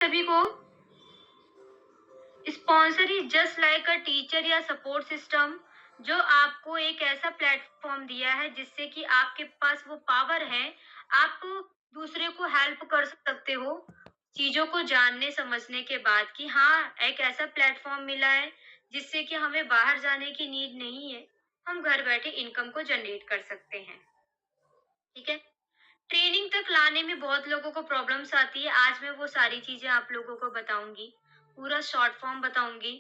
सभी को। Sponsor is just like a teacher या सपोर्ट सिस्टम, जो आपको एक ऐसा प्लेटफॉर्म दिया है जिससे कि आपके पास वो पावर है, आप दूसरे को हेल्प कर सकते हो चीजों को जानने समझने के बाद कि हाँ, एक ऐसा प्लेटफॉर्म मिला है जिससे कि हमें बाहर जाने की नीड नहीं है, हम घर बैठे इनकम को जनरेट कर सकते हैं। ठीक है। ट्रेनिंग तक लाने में बहुत लोगों को प्रॉब्लम्स आती है। आज मैं वो सारी चीजें आप लोगों को बताऊंगी, पूरा शॉर्ट फॉर्म बताऊंगी।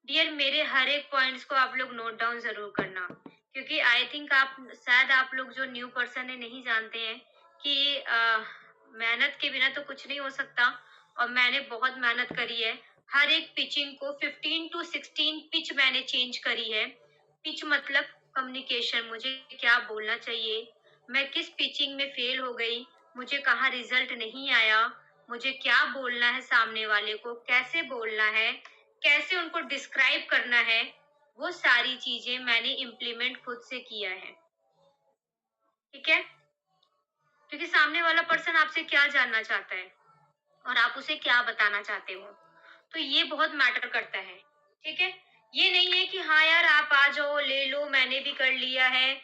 डियर, मेरे हर एक पॉइंट्स को आप लोग नोट डाउन जरूर करना, क्योंकि आई थिंक आप शायद आप लोग जो न्यू पर्सन है नहीं जानते हैं कि मेहनत के बिना तो कुछ नहीं हो सकता। और मैंने बहुत मेहनत करी है। हर एक पिचिंग को 15 टू 16 पिच मैंने चेंज करी है। पिच मतलब कम्युनिकेशन, मुझे क्या बोलना चाहिए, मैं किस पिचिंग में फेल हो गई, मुझे कहाँ रिजल्ट नहीं आया, मुझे क्या बोलना है सामने वाले को, कैसे बोलना है, कैसे उनको डिस्क्राइब करना है, वो सारी चीजें मैंने इम्प्लीमेंट खुद से किया है। ठीक है। क्योंकि सामने वाला पर्सन आपसे क्या जानना चाहता है और आप उसे क्या बताना चाहते हो, तो ये बहुत मैटर करता है। ठीक है। ये नहीं है कि हाँ यार आप आ जाओ ले लो, मैंने भी कर लिया है,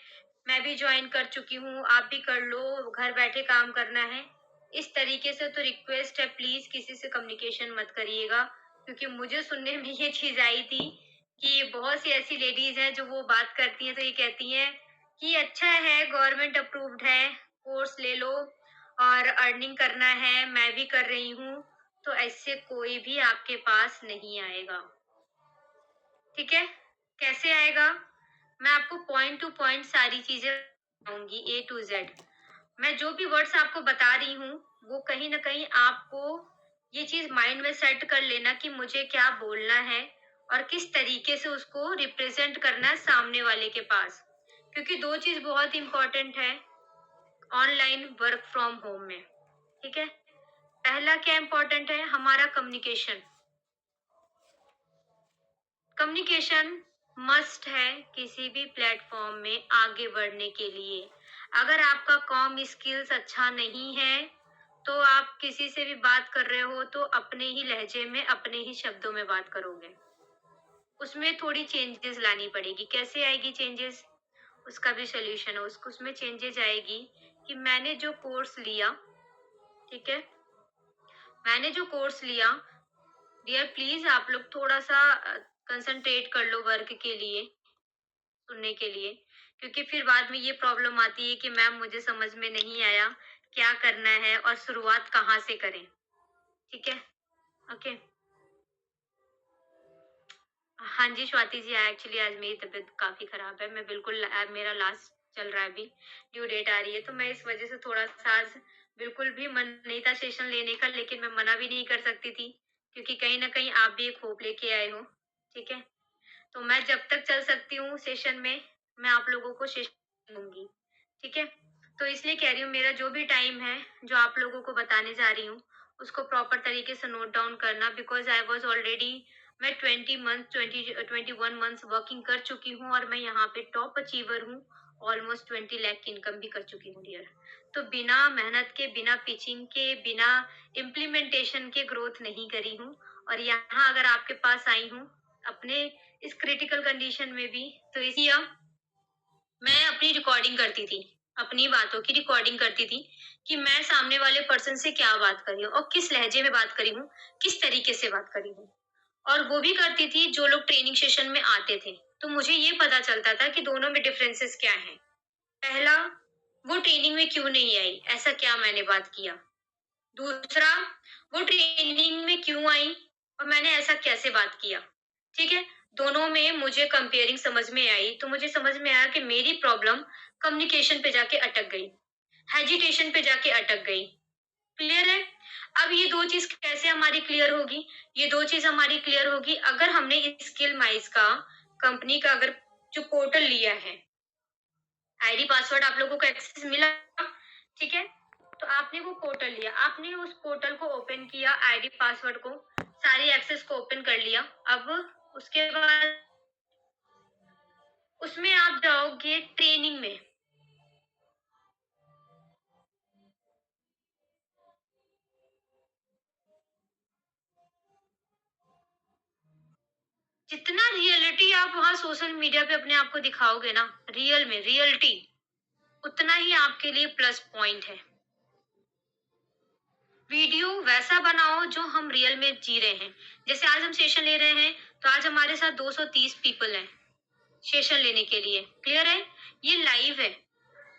मैं भी ज्वाइन कर चुकी हूँ, आप भी कर लो, घर बैठे काम करना है। इस तरीके से तो रिक्वेस्ट है, प्लीज किसी से कम्युनिकेशन मत करिएगा। क्योंकि मुझे सुनने में ये चीज आई थी कि बहुत सी ऐसी लेडीज हैं जो वो बात करती हैं तो ये कहती हैं कि अच्छा है, गवर्नमेंट अप्रूव्ड है, कोर्स ले लो और अर्निंग करना है, मैं भी कर रही हूँ। तो ऐसे कोई भी आपके पास नहीं आएगा। ठीक है। कैसे आएगा, मैं आपको पॉइंट टू पॉइंट सारी चीजें बताऊंगी, ए टू जेड। मैं जो भी वर्ड्स आपको बता रही हूँ वो कहीं ना कहीं आपको ये चीज माइंड में सेट कर लेना कि मुझे क्या बोलना है और किस तरीके से उसको रिप्रेजेंट करना है सामने वाले के पास। क्योंकि दो चीज बहुत इंपॉर्टेंट है ऑनलाइन वर्क फ्रॉम होम में। ठीक है। पहला क्या इंपॉर्टेंट है, हमारा कम्युनिकेशन। कम्युनिकेशन मस्ट है किसी भी प्लेटफॉर्म में आगे बढ़ने के लिए। अगर आपका कॉम स्किल्स अच्छा नहीं है तो आप किसी से भी बात कर रहे हो तो अपने ही लहजे में अपने ही शब्दों में बात करोगे। उसमें थोड़ी चेंजेस लानी पड़ेगी। कैसे आएगी चेंजेस, उसका भी सोल्यूशन है। उसको उसमें चेंजेस आएगी कि मैंने जो कोर्स लिया, ठीक है, मैंने जो कोर्स लिया, डियर प्लीज आप लोग थोड़ा सा कंसंट्रेट कर लो वर्क के लिए, सुनने के लिए। क्योंकि फिर बाद में ये प्रॉब्लम आती है कि मैम मुझे समझ में नहीं आया क्या करना है और शुरुआत कहाँ से करें। ठीक है। ओके। हाँ जी स्वाति जी, एक्चुअली आज मेरी तबीयत काफी खराब है। मैं बिल्कुल मेरा लास्ट चल रहा है, अभी ड्यू डेट आ रही है, तो मैं इस वजह से थोड़ा सा आज बिल्कुल भी मन नहीं था सेशन लेने का, लेकिन मैं मना भी नहीं कर सकती थी क्योंकि कहीं ना कहीं आप भी एक होप लेके आए हो। ठीक है। तो मैं जब तक चल सकती हूँ सेशन में, मैं आप लोगों को सेशन दूंगी। ठीक है। तो इसलिए कह रही हूँ मेरा जो भी टाइम है जो आप लोगों को बताने जा रही हूँ उसको प्रॉपर तरीके से नोट डाउन करना, बिकॉज आई वॉज ऑलरेडी, मैं 21 मंथ्स वर्किंग कर चुकी हूँ और मैं यहाँ पे टॉप अचीवर हूँ। ऑलमोस्ट 20 लाख की इनकम भी कर चुकी हूँ डियर। तो बिना मेहनत के, बिना पिचिंग के, बिना इम्प्लीमेंटेशन के ग्रोथ नहीं करी हूँ। और यहाँ अगर आपके पास आई हूँ अपने इस क्रिटिकल कंडीशन में भी, तो इसलिए मैं अपनी रिकॉर्डिंग करती थी, अपनी बातों की रिकॉर्डिंग करती थी कि मैं सामने वाले पर्सन से क्या बात करी हूँ और किस लहजे में बात करी हूँ, किस तरीके से बात करी हूँ। और वो भी करती थी जो लोग ट्रेनिंग सेशन में आते थे, तो मुझे ये पता चलता था कि दोनों में डिफरेंसेस क्या हैं। पहला, वो ट्रेनिंग में क्यों नहीं आई, ऐसा क्या मैंने बात किया। दूसरा, वो ट्रेनिंग में क्यों आई और मैंने ऐसा कैसे बात किया। ठीक है। दोनों में मुझे कंपेयरिंग समझ में आई, तो मुझे समझ में आया कि मेरी प्रॉब्लम कम्युनिकेशन पे जाके अटक गई, हेजिटेशन पे जाके अटक गई। क्लियर है। अब ये दो चीज कैसे हमारी क्लियर होगी, ये दो चीज हमारी क्लियर होगी अगर हमने स्किल माइज का, कंपनी का, अगर जो पोर्टल लिया है, आईडी पासवर्ड आप लोगों को एक्सेस मिला। ठीक है। तो आपने वो पोर्टल लिया, आपने उस पोर्टल को ओपन किया, आईडी पासवर्ड को, सारी एक्सेस को ओपन कर लिया। अब उसके बाद उसमें आप जाओगे ट्रेनिंग में। जितना रियलिटी आप वहाँ सोशल मीडिया पे अपने आप को दिखाओगे ना, रियल में रियलिटी, उतना ही आपके लिए प्लस पॉइंट है। वीडियो वैसा बनाओ जो हम रियल में जी रहे हैं। जैसे आज हम सेशन ले रहे हैं, तो आज हमारे साथ 230 पीपल हैं सेशन लेने के लिए। क्लियर है? ये लाइव है।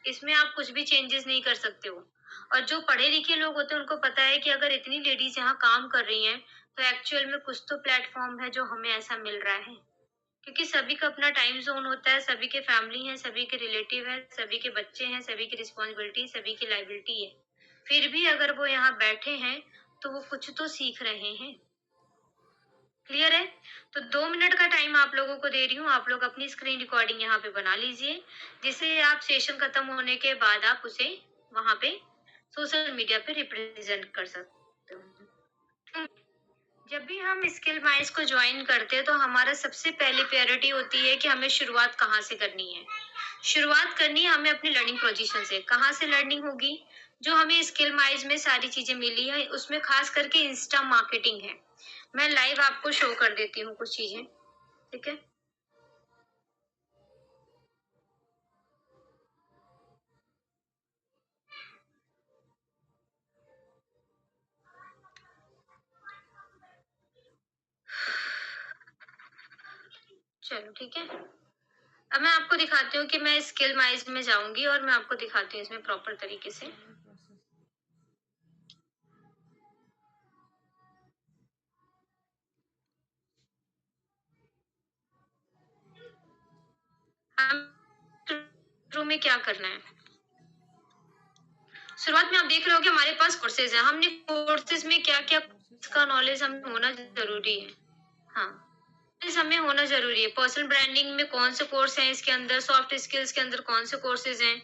इसमें आप कुछ भी चेंजेस नहीं कर सकते हो। और जो पढ़े लिखे लोग होते हैं उनको पता है कि अगर इतनी लेडीज यहाँ काम कर रही हैं, तो एक्चुअल में कुछ तो प्लेटफॉर्म है जो हमें ऐसा मिल रहा है। क्योंकि सभी का अपना टाइम जोन होता है, सभी के फैमिली है, सभी के रिलेटिव है, सभी के बच्चे हैं, सभी की रिस्पॉन्सिबिलिटी, सभी की लाइबिलिटी है। फिर भी अगर वो यहाँ बैठे हैं, तो वो कुछ तो सीख रहे हैं। क्लियर है? तो 2 मिनट का टाइम आप लोगों को दे रही हूँ। आप लोग अपनी स्क्रीन रिकॉर्डिंग यहाँ पे बना लीजिए, जिससे आप सेशन खत्म होने के बाद आप उसे वहां पे सोशल मीडिया पे रिप्रेजेंट कर सकते हो। जब भी हम स्किल माइंड्स को ज्वाइन करते हैं, तो हमारा सबसे पहली प्रायोरिटी होती है कि हमें शुरुआत कहाँ से करनी है। शुरुआत करनी है हमें अपनी लर्निंग पोजीशन से। कहाँ से लर्निंग होगी? जो हमें स्किल माइंड्स में सारी चीजें मिली है, उसमें खास करके इंस्टा मार्केटिंग है। मैं लाइव आपको शो कर देती हूँ कुछ चीजें, ठीक है? चलो ठीक है। अब मैं आपको दिखाती हूँ कि मैं स्किल माइंड्स में जाऊंगी और मैं आपको दिखाती हूँ इसमें प्रॉपर तरीके से। हम शुरू में क्या करना है? शुरुआत में आप देख रहे हो कि हमारे पास कोर्सेज हैं। हमने कोर्सेज में क्या क्या का नॉलेज हमें होना जरूरी है। हाँ, इस हमें होना जरूरी है। पर्सनल ब्रांडिंग में कौन से कोर्स हैं, इसके अंदर सॉफ्ट स्किल्स के अंदर कौन से कोर्सेज हैं,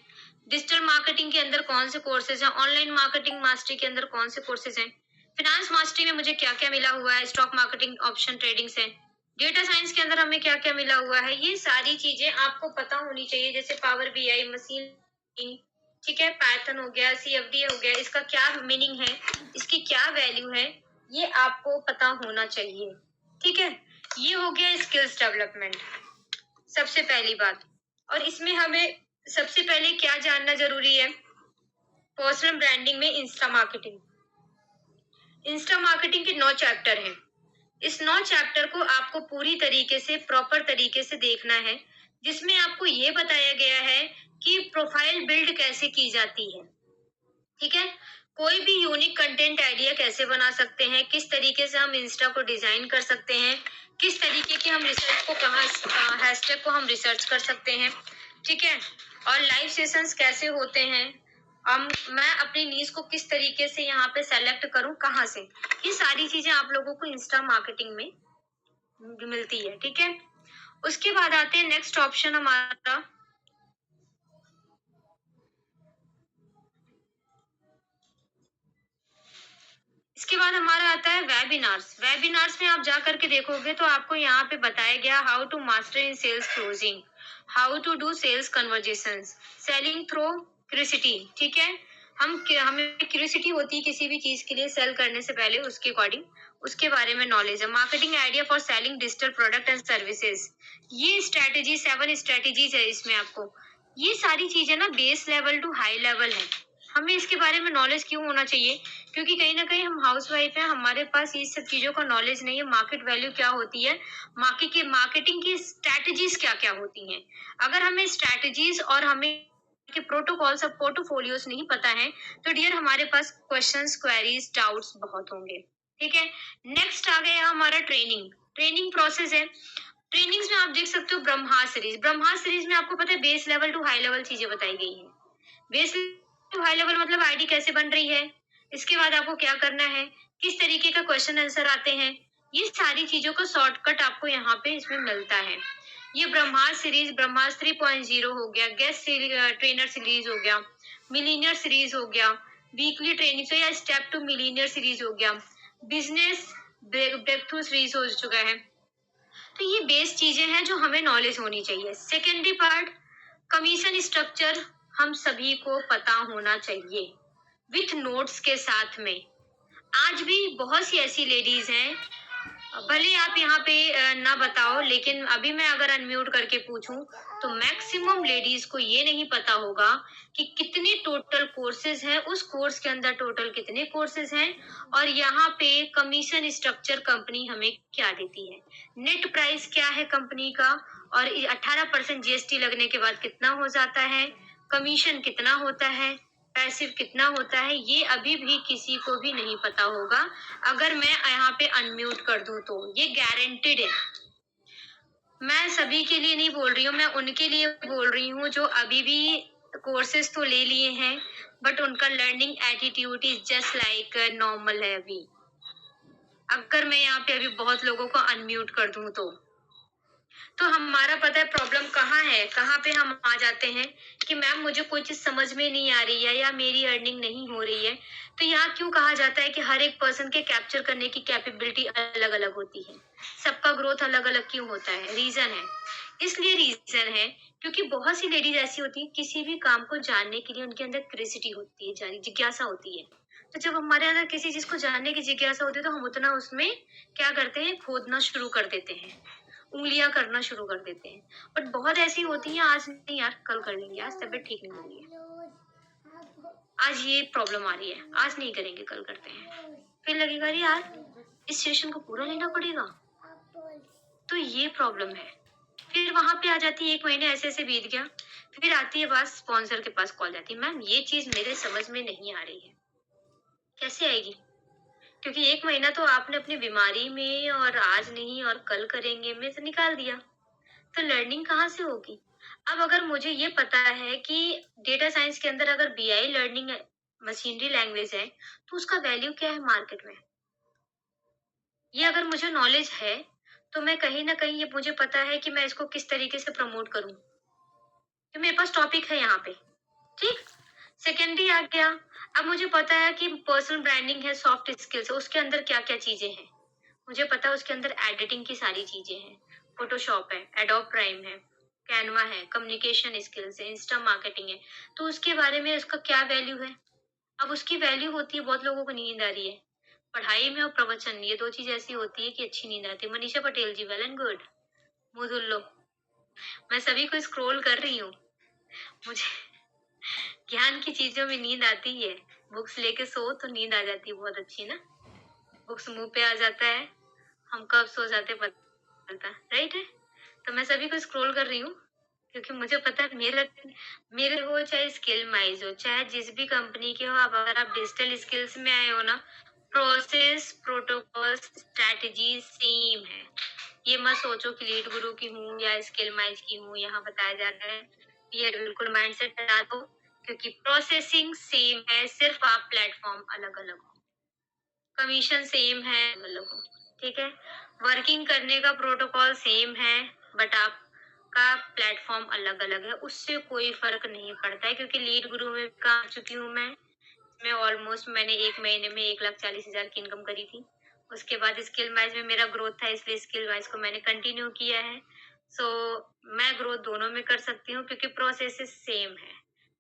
डिजिटल मार्केटिंग के अंदर कौन से कोर्सेज हैं, ऑनलाइन मार्केटिंग मास्टरी के अंदर कौन से कोर्सेज हैं, फिनेंस मास्टरी में मुझे क्या क्या मिला हुआ है, स्टॉक मार्केटिंग ऑप्शन ट्रेडिंग से, डेटा साइंस के अंदर हमें क्या क्या मिला हुआ है। ये सारी चीजें आपको पता होनी चाहिए। जैसे पावर बीआई, मशीन, ठीक है, पाइथन हो गया, सीएफडी हो गया, इसका क्या मीनिंग है, इसकी क्या वैल्यू है, ये आपको पता होना चाहिए। ठीक है, ये हो गया स्किल्स डेवलपमेंट, सबसे पहली बात। और इसमें हमें सबसे पहले क्या जानना जरूरी है? पर्सनल ब्रांडिंग में इंस्टा मार्केटिंग। इंस्टा मार्केटिंग के 9 चैप्टर हैं। इस 9 चैप्टर को आपको पूरी तरीके से प्रॉपर तरीके से देखना है, जिसमें आपको ये बताया गया है कि प्रोफाइल बिल्ड कैसे की जाती है। ठीक है, कोई भी यूनिक कंटेंट आइडिया कैसे बना सकते हैं, किस तरीके से हम इंस्टा को डिजाइन कर सकते हैं, किस तरीके के हम रिसर्च को कहाँ हैशटैग को हम रिसर्च कर सकते हैं। ठीक है, और लाइव सेशंस कैसे होते हैं, हम मैं अपनी नीज को किस तरीके से यहाँ पे सेलेक्ट करूँ, कहाँ से, ये सारी चीजें आप लोगों को इंस्टा मार्केटिंग में मिलती है। ठीक है, उसके बाद आते हैं नेक्स्ट ऑप्शन हमारा, इसके बाद हमारा आता है वेबिनार्स। वेबिनार्स में आप जा करके देखोगे तो आपको यहाँ पे बताया गया how to master in sales closing, how to do sales conversations, selling through curiosity. ठीक है, हमें क्यूरियोसिटी होती है किसी भी चीज के लिए सेल करने से पहले, उसके अकॉर्डिंग उसके बारे में नॉलेज है। Marketing idea for selling digital product and services, ये स्ट्रेटेजी 7 स्ट्रेटेजीज है इसमें आपको। ये सारी चीजें ना base level to high level है। हमें इसके बारे में नॉलेज क्यों होना चाहिए? क्योंकि कहीं ना कहीं हम हाउस वाइफ हैं, हमारे पास ये सब चीजों का नॉलेज नहीं है। मार्केट वैल्यू क्या होती है, मार्केटिंग की स्ट्रैटेजीज क्या क्या होती हैं। अगर हमें स्ट्रैटेजीज और हमें के प्रोटोकॉल्स और पोर्टफोलियोज नहीं पता है, तो डियर हमारे पास क्वेश्चंस, क्वेरीज, डाउट्स बहुत होंगे। ठीक है, नेक्स्ट आ गया हमारा ट्रेनिंग। ट्रेनिंग प्रोसेस है। ट्रेनिंग्स में आप देख सकते हो ब्रह्मास्त्र सीरीज। ब्रह्मास्त्र सीरीज में आपको पता है base level to high level चीजें बताई गई हैं। बेस टू हाई लेवल मतलब आईडी कैसे बन रही है, इसके बाद आपको क्या करना है, किस तरीके का क्वेश्चन आंसर आते हैं, ये सारी चीजों का शॉर्टकट आपको यहाँ पे इसमें मिलता है। ये ब्रह्मास्त्र सीरीज, ब्रह्मास्त्र 3.0 हो गया, गेस्ट ट्रेनर सीरीज हो गया, मिलीनियर सीरीज हो गया, वीकली ट्रेनिंग या स्टेप टू मिलीनियर सीरीज हो गया, बिजनेस ब्रेक थ्रू सीरीज हो चुका है। तो ये बेस चीजें हैं जो हमें नॉलेज होनी चाहिए। सेकेंडरी पार्ट, कमीशन स्ट्रक्चर हम सभी को पता होना चाहिए विथ नोट्स के साथ में। आज भी बहुत सी ऐसी लेडीज हैं भले आप यहाँ पे ना बताओ, लेकिन अभी मैं अगर अनम्यूट करके पूछूं तो मैक्सिमम लेडीज को ये नहीं पता होगा कि कितने टोटल कोर्सेज हैं, उस कोर्स के अंदर टोटल कितने कोर्सेज हैं, और यहाँ पे कमीशन स्ट्रक्चर कंपनी हमें क्या देती है, नेट प्राइस क्या है कंपनी का, और 18% जीएसटी लगने के बाद कितना हो जाता है, कमीशन कितना होता है, पैसिव कितना होता है, ये अभी भी किसी को भी नहीं पता होगा। अगर मैं यहाँ पे अनम्यूट कर दूं तो ये गारंटेड है। मैं सभी के लिए नहीं बोल रही हूँ, मैं उनके लिए बोल रही हूँ जो अभी भी कोर्सेज तो ले लिए हैं, बट उनका learning attitude is just like normal है अभी। अगर मैं यहाँ पे अभी बहुत लोगों को अनम्यूट कर दूं तो हमारा पता है प्रॉब्लम कहाँ है, कहाँ पे हम आ जाते हैं कि मैम मुझे कोई चीज समझ में नहीं आ रही है या मेरी अर्निंग नहीं हो रही है। तो यहाँ क्यों कहा जाता है कि हर एक पर्सन के कैप्चर करने की कैपेबिलिटी अलग अलग होती है, सबका ग्रोथ अलग अलग क्यों होता है, रीजन है। इसलिए रीजन है क्योंकि बहुत सी लेडीज ऐसी होती है, किसी भी काम को जानने के लिए उनके अंदर क्यूरियोसिटी होती है, जानी जिज्ञासा होती है। तो जब हमारे अंदर किसी चीज को जानने की जिज्ञासा होती है तो हम उतना उसमें क्या करते हैं, खोदना शुरू कर देते हैं, उंगलियां करना शुरू कर देते हैं। बट बहुत ऐसी होती हैं, आज नहीं यार कल कर लेंगे, आज तबीयत ठीक नहीं हो रही है, आज ये प्रॉब्लम आ रही है, आज नहीं करेंगे कल करते हैं। फिर लगेगा अरे यार इस सेशन को पूरा लेना पड़ेगा, तो ये प्रॉब्लम है। फिर वहां पे आ जाती है, 1 महीने ऐसे ऐसे बीत गया, फिर आती है बात स्पॉन्सर के पास कॉल जाती है, मैम ये चीज मेरे समझ में नहीं आ रही है। कैसे आएगी? क्योंकि 1 महीना तो आपने अपनी बीमारी में और आज नहीं और कल करेंगे में से निकाल दिया, तो लर्निंग कहाँ से होगी? अब अगर मुझे ये पता है कि डेटा साइंस के अंदर अगर बीआई लर्निंग मशीनरी लैंग्वेज है, तो उसका वैल्यू क्या है मार्केट में? ये अगर मुझे नॉलेज है, तो मैं कहीं ना कहीं ये मुझे पता है कि मैं इसको किस तरीके से प्रमोट करूं, तो मेरे पास टॉपिक है यहाँ पे। ठीक, सेकेंडरी आ गया। अब मुझे पता है कि पर्सनल ब्रांडिंग है, सॉफ्ट स्किल्स है, उसके अंदर क्या क्या चीजें हैं, मुझे पता है उसके अंदर एडिटिंग की सारी चीजें हैं, फोटोशॉप है, एडोब प्राइम है, कैनवा है, कम्युनिकेशन स्किल्स है, इंस्टा मार्केटिंग है। तो उसके बारे में उसका क्या वैल्यू है? अब उसकी वैल्यू होती है, बहुत लोगों को नींद आ रही है पढ़ाई में और प्रवचन, ये दो चीज ऐसी होती है कि अच्छी नींद आती है। मनीषा पटेल जी, वेल एंड गुड, मुंह धुल लो। मैं सभी को स्क्रॉल कर रही हूँ, मुझे ज्ञान की चीजों में नींद आती है। बुक्स लेके सो तो नींद आ जाती है बहुत अच्छी ना, बुक्स मुंह पे आ जाता है, हम कब सो जाते पता, राइट है। तो मैं सभी को स्क्रॉल कर रही हूँ क्योंकि मुझे पता है मेरे मेरे हो चाहे स्किल माइज हो, चाहे जिस भी कंपनी के हो, अब अगर आप डिजिटल स्किल्स में आए हो ना, प्रोसेस प्रोटोकॉल स्ट्रेटजी सेम है। ये मत सोचो कि लीड गुरु की हूँ या स्किल माइज की हूँ, यहाँ बताया जा रहा है, ये बिल्कुल माइंडसेट हटा दो, क्योंकि प्रोसेसिंग सेम है, सिर्फ आप प्लेटफॉर्म अलग अलग हो, कमीशन सेम है अलग अलग हो, ठीक है, वर्किंग करने का प्रोटोकॉल सेम है, बट आपका प्लेटफॉर्म अलग अलग है, उससे कोई फर्क नहीं पड़ता है। क्योंकि लीड गुरु में काम चुकी हूँ मैं ऑलमोस्ट, मैंने 1 महीने में 1,40,000 की इनकम करी थी। उसके बाद स्किल वाइज में मेरा ग्रोथ था, इसलिए स्किल वाइज को मैंने कंटिन्यू किया है। सो मैं ग्रोथ दोनों में कर सकती हूँ क्योंकि प्रोसेसेस सेम है,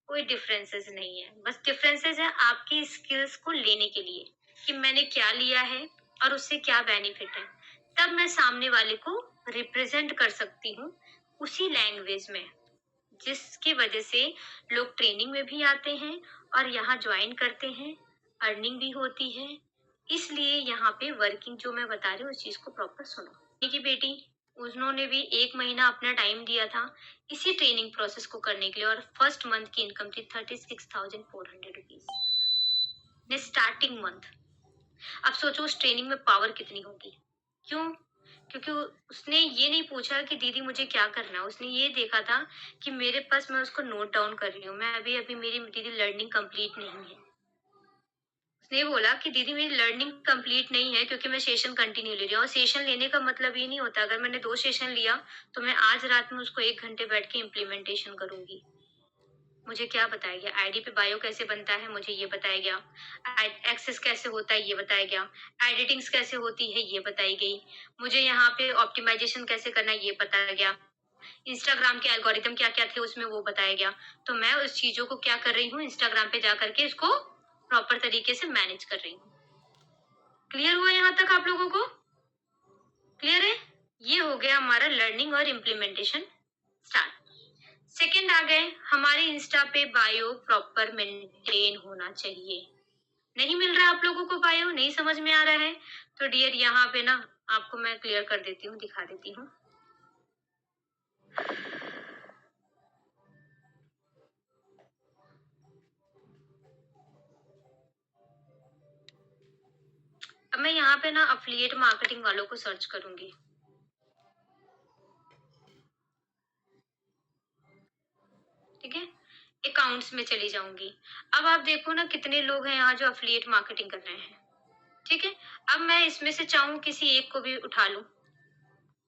कोई डिफरेंसेस नहीं है। बस डिफरेंसेस है आपकी स्किल्स को लेने के लिए कि मैंने क्या लिया है और उससे क्या बेनिफिट है, तब मैं सामने वाले को रिप्रेजेंट कर सकती हूँ उसी लैंग्वेज में, जिसकी वजह से लोग ट्रेनिंग में भी आते हैं और यहाँ ज्वाइन करते हैं, अर्निंग भी होती है। इसलिए यहाँ पे वर्किंग जो मैं बता रही हूँ उस चीज को प्रॉपर सुनो। की बेटी, उन्होंने भी 1 महीना अपना टाइम दिया था इसी ट्रेनिंग प्रोसेस को करने के लिए, और फर्स्ट मंथ की इनकम थी 36,400 रुपीज ने स्टार्टिंग मंथ। अब सोचो उस ट्रेनिंग में पावर कितनी होगी। क्यों? क्योंकि उसने ये नहीं पूछा कि दीदी मुझे क्या करना है, उसने ये देखा था कि मेरे पास, मैं उसको नोट डाउन कर रही हूँ, मैं अभी अभी मेरी दीदी लर्निंग कंप्लीट नहीं है। उसने बोला कि दीदी मेरी लर्निंग कंप्लीट नहीं है क्योंकि मैं सेशन कंटिन्यू ले रही हूँ, और सेशन लेने का मतलब ये नहीं होता अगर मैंने 2 सेशन लिया तो मैं आज रात में उसको 1 घंटे बैठ के इम्प्लीमेंटेशन करूंगी। मुझे क्या बताया गया, आईडी पे बायो कैसे बनता है मुझे ये बताया गया, एक्सेस कैसे होता है ये बताया गया, एडिटिंग्स कैसे होती है ये बताई गई, मुझे यहाँ पे ऑप्टिमाइजेशन कैसे करना है ये बताया गया, इंस्टाग्राम के एल्गोरिथम क्या क्या थे उसमें वो बताया गया। तो मैं उस चीजों को क्या कर रही हूँ, इंस्टाग्राम पे जा करके इसको प्रॉपर तरीके से मैनेज कर रही हूँ। क्लियर हुआ यहाँ तक आप लोगों को? क्लियर है? ये हो गया हमारा लर्निंग और इम्प्लीमेंटेशन स्टार्ट। सेकंड आ गए हमारे इंस्टा पे बायो प्रॉपर मेंटेन होना चाहिए। नहीं मिल रहा आप लोगों को बायो, नहीं समझ में आ रहा है, तो डियर यहाँ पे ना आपको मैं क्लियर कर देती हूँ, दिखा देती हूँ। अब मैं यहाँ पे ना अफिलिएट मार्केटिंग वालों को सर्च करूंगी। ठीक है, अकाउंट्स में चली जाऊंगी। अब आप देखो ना कितने लोग हैं यहाँ जो अफिलिएट मार्केटिंग कर रहे हैं। ठीक है, अब मैं इसमें से चाहूँ किसी एक को भी उठा लूं।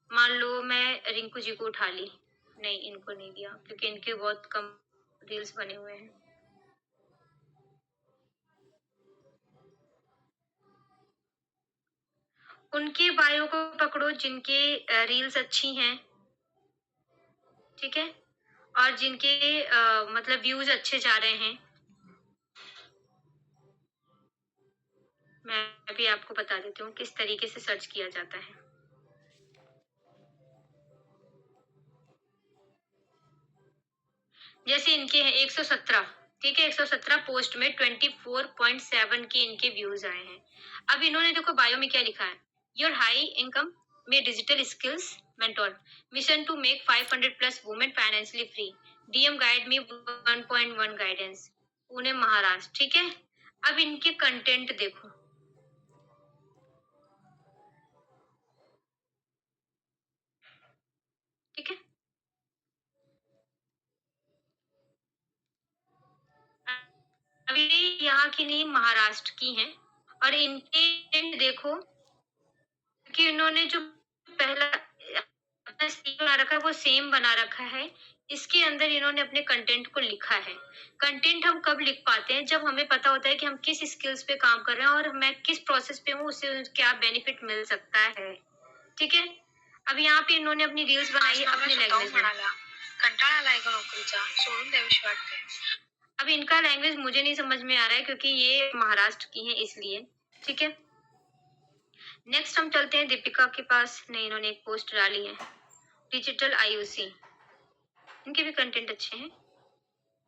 मान लो मैं रिंकू जी को उठा ली, नहीं इनको नहीं दिया क्योंकि इनके बहुत कम रील्स बने हुए हैं। उनके बायो को पकड़ो जिनके रील्स अच्छी हैं, ठीक है, और जिनके मतलब व्यूज अच्छे जा रहे हैं। मैं भी आपको बता देती हूँ किस तरीके से सर्च किया जाता है। जैसे इनके हैं 117, ठीक है, 117 पोस्ट में 24.7 के इनके व्यूज आए हैं। अब इन्होंने देखो बायो में क्या लिखा है, योर हाई इनकम में digital skills mentor, mission to make 500 plus women financially free, DM guide me 1.1 guidance, Pune Maharashtra. ठीक है, अब इनके कंटेंट देखो। ठीक है, अभी यहाँ की नहीं महाराष्ट्र की हैं, और इनके देखो कि इन्होंने जो पहला अपना स्टील बना रखा है वो सेम बना रखा है। इसके अंदर इन्होंने अपने कंटेंट को लिखा है। कंटेंट हम कब लिख पाते हैं, जब हमें पता होता है कि हम किस स्किल्स पे काम कर रहे हैं और मैं किस प्रोसेस पे हूँ, उससे क्या बेनिफिट मिल सकता है। ठीक है, अब यहाँ पे इन्होंने अपनी रील्स बनाई है अपने लैंग्वेज में। कंटाळा आलाय का नोकरीचा, सोडून द्यावीशी वाटते। अब इनका लैंग्वेज मुझे नहीं समझ में आ रहा है क्योंकि ये महाराष्ट्र की है इसलिए। ठीक है, नेक्स्ट हम चलते हैं दीपिका के पास। नहीं, इन्होंने एक पोस्ट डाली है डिजिटल आईयूसी, इनके भी कंटेंट अच्छे हैं।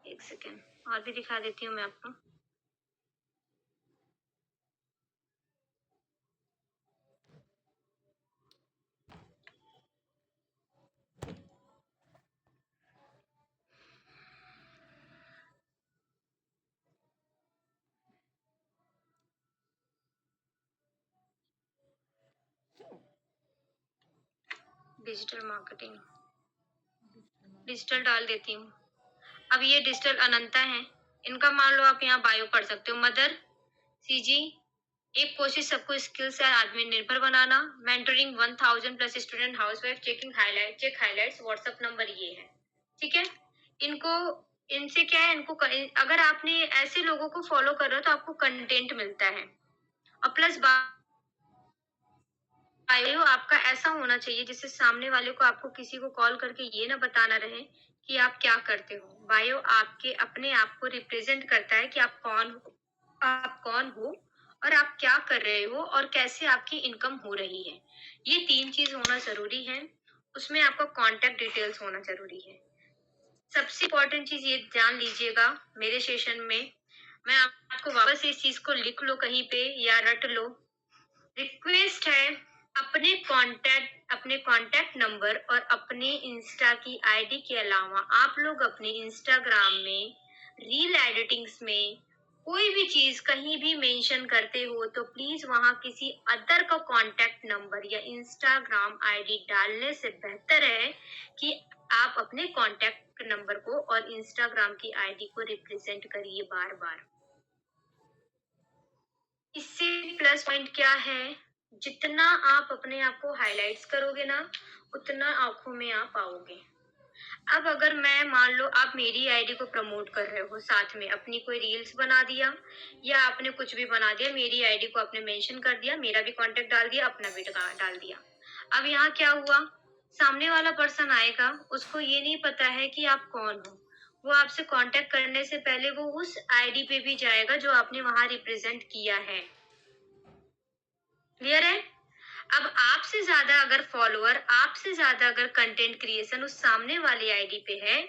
एक सेकेंड और भी दिखा देती हूँ मैं आपको। डिजिटल मार्केटिंग, डिजिटल डाल देती हूँ। अब ये डिजिटल अनंता है, इनका मान लो आप यहाँ बायो पढ़ सकते हो। मदर सीजी, एक कोशिश सबको स्किल से आत्मनिर्भर बनाना, mentoring 1000 plus student housewife, checking highlight, check highlights, WhatsApp number ये है। ठीक है, इनको इनसे क्या है, इनको अगर आपने ऐसे लोगों को फॉलो कर रहे हो तो आपको कंटेंट मिलता है। और प्लस बायो आपका ऐसा होना चाहिए जिससे सामने वाले को आपको किसी को कॉल करके ये ना बताना रहे कि आप क्या करते हो। बायो आपके अपने आप को रिप्रेजेंट करता है कि आप कौन हो और आप क्या कर रहे हो और कैसे आपकी इनकम हो रही है। ये तीन चीज होना जरूरी है। उसमें आपका कांटेक्ट डिटेल्स होना जरूरी है। सबसे इम्पोर्टेंट चीज ये जान लीजिएगा मेरे सेशन में, मैं आपको वापस इस चीज को लिख लो कहीं पे या रट लो। रिक्वेस्ट है, अपने कांटेक्ट नंबर और अपने इंस्टा की आईडी के अलावा आप लोग अपने इंस्टाग्राम में रील एडिटिंग्स में कोई भी चीज कहीं भी मेंशन करते हो तो प्लीज वहां किसी अदर का कांटेक्ट नंबर या इंस्टाग्राम आईडी डालने से बेहतर है कि आप अपने कांटेक्ट नंबर को और इंस्टाग्राम की आईडी को रिप्रेजेंट करिए बार बार। इससे प्लस पॉइंट क्या है, जितना आप अपने आप को हाइलाइट्स करोगे ना उतना आंखों में आप आओगे। अब अगर मैं मान लो आप मेरी आईडी को प्रमोट कर रहे हो, साथ में अपनी कोई रील्स बना दिया या आपने कुछ भी बना दिया, मेरी आईडी को आपने मेंशन कर दिया, मेरा भी कांटेक्ट डाल दिया, अपना भी डाल दिया। अब यहाँ क्या हुआ, सामने वाला पर्सन आएगा, उसको ये नहीं पता है कि आप कौन हो। वो आपसे कांटेक्ट करने से पहले वो उस आईडी पे भी जाएगा जो आपने वहां रिप्रेजेंट किया है। क्लियर है? अब आपसे आपसे ज्यादा अगर फॉलोअर, आपसे ज्यादा अगर कंटेंट क्रिएशन उस सामने वाली आईडी पे है,